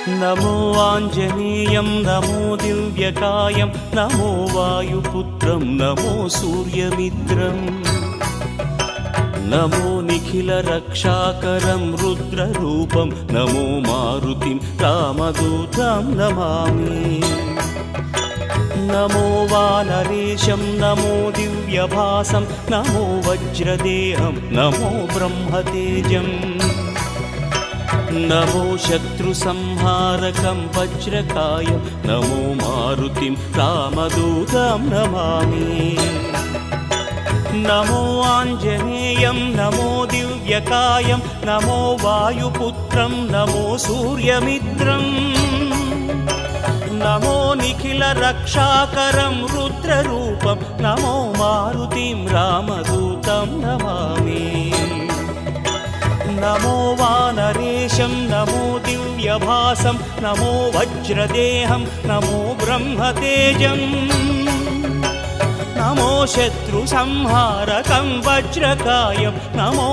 नमो आञ्जनेयं नमो दिव्यकायं नमो वायुपुत्रं नमो सूर्यमित्रम् नमो निखिलरक्षाकरं रुद्ररूपं नमो मारुतिं रामदूतं Namami नमो वानरेशं नमो दिव्यभासं नमो वज्रदेहं नमो ब्रह्मतेजम् नमो शत्रुसंहारकं वज्रकायं नमो मारुतिं रामदूतं Namami नमो आञ्जनेयं नमो दिव्यकायं नमो वायुपुत्रं नमो सूर्यमित्रम् नमो निखिलरक्षाकरं रुद्ररूपं नमो मारुतिं रामदूतं Namami नमो वानरेशं नमो दिव्यभासं नमो वज्रदेहं नमो ब्रह्मतेजम् नमो शत्रुसंहारकं वज्रकायं नमो